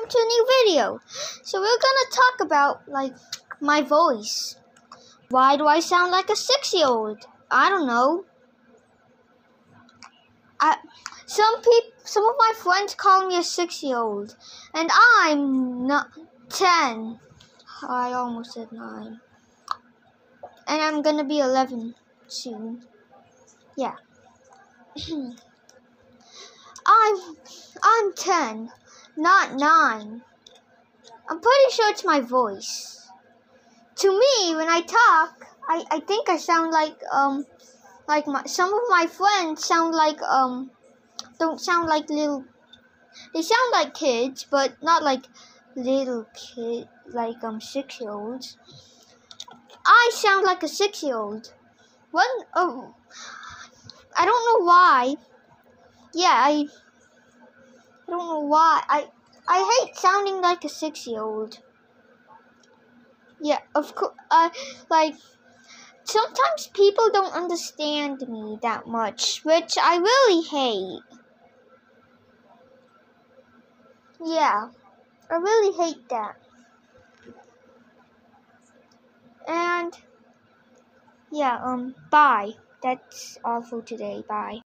welcome to a new video. So we're gonna talk about my voice. Why do I sound like a 6-year-old? I don't know. Some of my friends call me a 6-year-old, and I'm not 10. I almost said 9, and I'm gonna be 11 soon. Yeah. I'm 10, not 9. I'm pretty sure it's my voice. To me, when I talk, I think I sound some of my friends sound don't sound like little. They sound like kids, but not like little kid, 6-year-olds. I sound like a 6-year-old. I don't know why. Yeah, I don't know why. I hate sounding like a 6-year-old. Yeah, of course. Sometimes people don't understand me that much, which I really hate. Yeah, I really hate that. And yeah, bye. That's all for today. Bye.